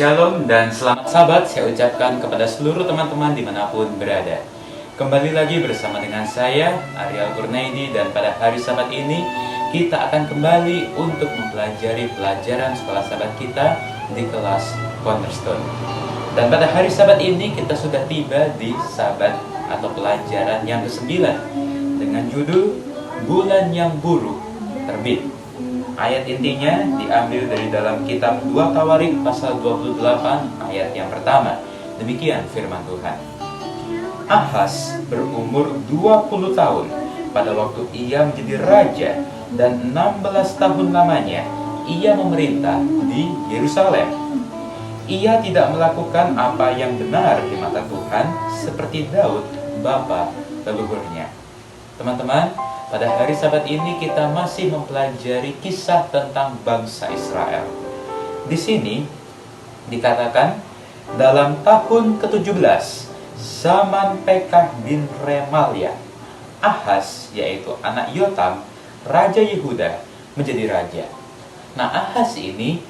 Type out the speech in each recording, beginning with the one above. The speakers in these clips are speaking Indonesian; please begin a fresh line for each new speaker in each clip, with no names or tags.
Shalom dan selamat sahabat saya ucapkan kepada seluruh teman-teman dimanapun berada. Kembali lagi bersama dengan saya, Ariel Kurnaidi, dan pada hari Sabat ini kita akan kembali untuk mempelajari pelajaran sekolah Sabat kita di kelas Cornerstone. Dan pada hari Sabat ini kita sudah tiba di Sabat atau pelajaran yang ke-9 dengan judul Bulan yang Buruk Terbit. Ayat intinya diambil dari dalam kitab 2 Tawarik pasal 28 ayat yang pertama. Demikian firman Tuhan. Ahaz berumur 20 tahun pada waktu ia menjadi raja, dan 16 tahun lamanya ia memerintah di Yerusalem. Ia tidak melakukan apa yang benar di mata Tuhan seperti Daud bapa leluhurnya. Teman-teman, pada hari Sabat ini kita masih mempelajari kisah tentang bangsa Israel. Di sini dikatakan dalam tahun ke-17 zaman Pekah bin Remalia, Ahaz yaitu anak Yotam, raja Yehuda, menjadi raja. Nah, Ahaz ini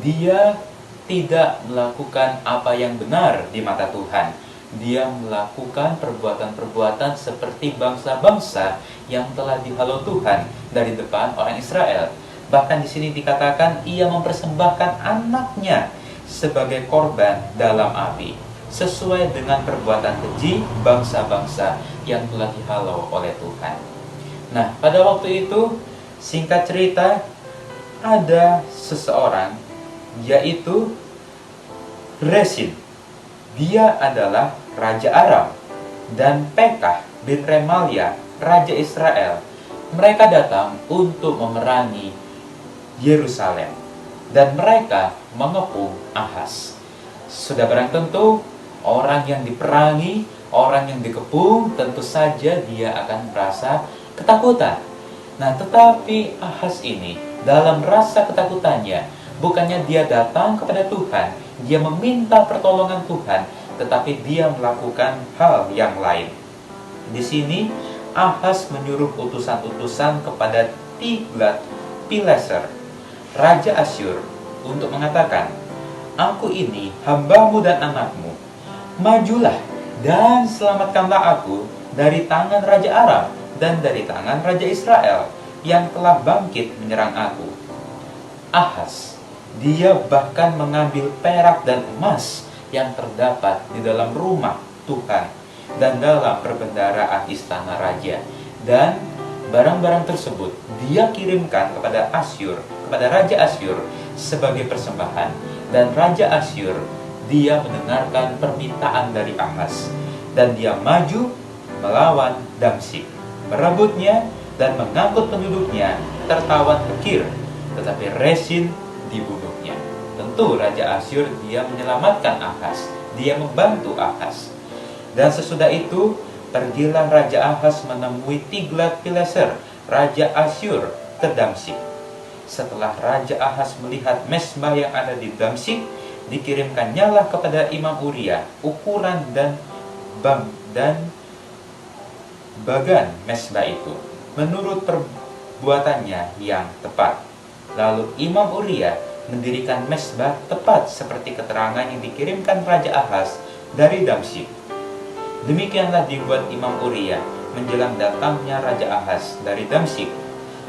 dia tidak melakukan apa yang benar di mata Tuhan. Dia melakukan perbuatan-perbuatan seperti bangsa-bangsa yang telah dihalau Tuhan dari depan orang Israel. Bahkan di sini dikatakan ia mempersembahkan anaknya sebagai korban dalam api, sesuai dengan perbuatan keji bangsa-bangsa yang telah dihalau oleh Tuhan. Nah, pada waktu itu, singkat cerita, ada seseorang, yaitu Rezin. Dia adalah Raja Aram, dan Pekah bin Remalia, Raja Israel. Mereka datang untuk memerangi Yerusalem, dan mereka mengepung Ahaz. Sudah barang tentu, orang yang diperangi, orang yang dikepung, tentu saja dia akan merasa ketakutan. Nah, tetapi Ahaz ini dalam rasa ketakutannya, bukannya dia datang kepada Tuhan, dia meminta pertolongan Tuhan, tetapi dia melakukan hal yang lain. Di sini Ahaz menyuruh utusan-utusan kepada Tiglat-Pileser, Raja Asyur, untuk mengatakan, "Aku ini hambamu dan anakmu. Majulah dan selamatkanlah aku dari tangan Raja Aram dan dari tangan Raja Israel yang telah bangkit menyerang aku." Ahaz, dia bahkan mengambil perak dan emas yang terdapat di dalam rumah Tuhan dan dalam perbendaharaan istana raja, dan barang-barang tersebut dia kirimkan kepada Asyur, kepada Raja Asyur sebagai persembahan. Dan Raja Asyur dia mendengarkan permintaan dari Ahaz, dan dia maju melawan Damsyik, merebutnya dan mengangkut penduduknya tertawan ke Kir, tetapi Rezin dibunuhnya. Tentu Raja Asyur dia menyelamatkan Ahaz, dia membantu Ahaz. Dan sesudah itu pergilah Raja Ahaz menemui Tiglat-Pileser, Raja Asyur, ke Damsyik. Setelah Raja Ahaz melihat mezbah yang ada di Damsyik, dikirimkannya lah kepada Imam Uria ukuran dan bagan mezbah itu menurut perbuatannya yang tepat. Lalu Imam Uria mendirikan mezbah tepat seperti keterangan yang dikirimkan Raja Ahaz dari Damsyik. Demikianlah dibuat Imam Uria menjelang datangnya Raja Ahaz dari Damsyik.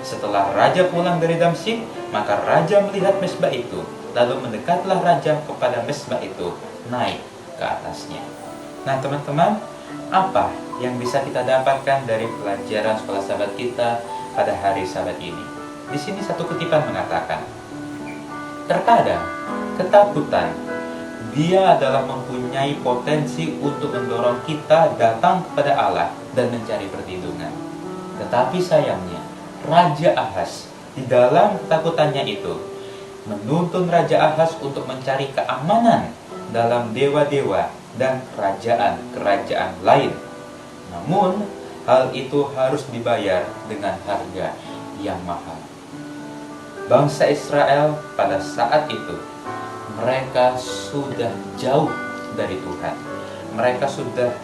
Setelah Raja pulang dari Damsyik, maka Raja melihat mezbah itu, lalu mendekatlah Raja kepada mezbah itu, naik ke atasnya. Nah, teman-teman, apa yang bisa kita dapatkan dari pelajaran sekolah Sabat kita pada hari Sabat ini? Di sini satu kutipan mengatakan, terkadang ketakutan dia adalah mempunyai potensi untuk mendorong kita datang kepada Allah dan mencari perlindungan. Tetapi sayangnya, Raja Ahaz di dalam ketakutannya itu menuntun Raja Ahaz untuk mencari keamanan dalam dewa-dewa dan kerajaan-kerajaan lain. Namun, hal itu harus dibayar dengan harga yang mahal. Bangsa Israel pada saat itu, mereka sudah jauh dari Tuhan. Mereka sudah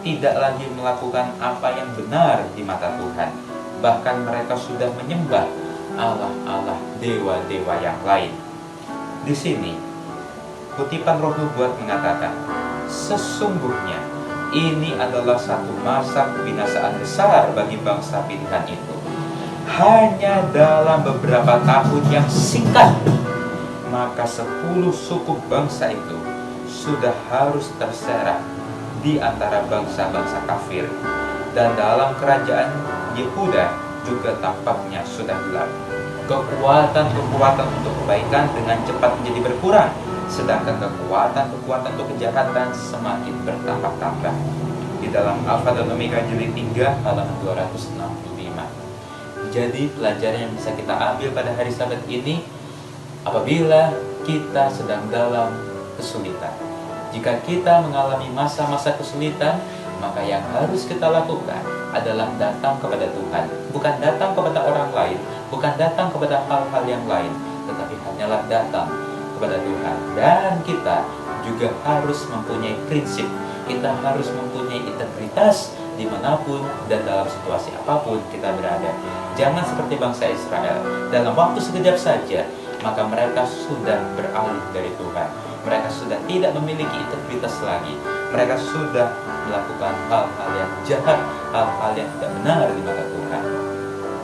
tidak lagi melakukan apa yang benar di mata Tuhan. Bahkan mereka sudah menyembah Allah-Allah, dewa-dewa yang lain. Di sini kutipan Roh Nubuat mengatakan, sesungguhnya ini adalah satu masa kebinasaan besar bagi bangsa pilihan itu. Hanya dalam beberapa tahun yang singkat, maka 10 suku bangsa itu sudah harus terserak di antara bangsa-bangsa kafir. Dan dalam kerajaan Yehuda juga tampaknya sudah gelap. Kekuatan-kekuatan untuk kebaikan dengan cepat menjadi berkurang, sedangkan kekuatan-kekuatan untuk kejahatan semakin bertambah-tambah. Di dalam Alfa dan Omega jilid 3 halaman 265. Jadi pelajaran yang bisa kita ambil pada hari Sabat ini, apabila kita sedang dalam kesulitan, jika kita mengalami masa-masa kesulitan, maka yang harus kita lakukan adalah datang kepada Tuhan. Bukan datang kepada orang lain, bukan datang kepada hal-hal yang lain, tetapi hanyalah datang kepada Tuhan. Dan kita juga harus mempunyai prinsip, kita harus mempunyai integritas dimanapun dan dalam situasi apapun kita berada. Jangan seperti bangsa Israel, dalam waktu sekejap saja maka mereka sudah beralih dari Tuhan. Mereka sudah tidak memiliki integritas lagi. Mereka sudah melakukan hal-hal yang jahat, hal-hal yang tidak benar di mata Tuhan.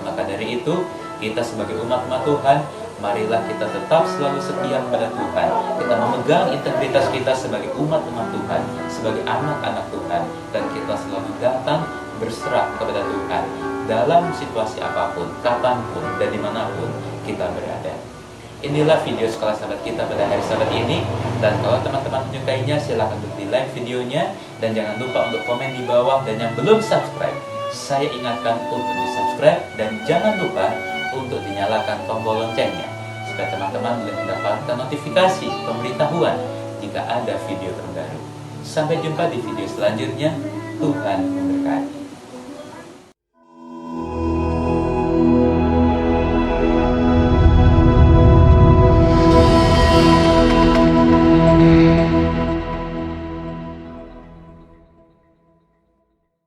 Maka dari itu, kita sebagai umat-umat Tuhan, marilah kita tetap selalu setia kepada Tuhan. Kita memegang integritas kita sebagai umat-umat Tuhan, sebagai anak-anak Tuhan, dan kita selalu datang berserah kepada Tuhan dalam situasi apapun, kapanpun, dan dimanapun kita berada. Inilah video sekolah sahabat kita pada hari Sabat ini. Dan kalau teman-teman menyukainya, silahkan untuk di like videonya. Dan jangan lupa untuk komen di bawah. Dan yang belum subscribe, saya ingatkan untuk di subscribe. Dan jangan lupa untuk dinyalakan tombol loncengnya, supaya teman-teman boleh mendapatkan notifikasi pemberitahuan jika ada video terbaru. Sampai jumpa di video selanjutnya. Tuhan memberkati.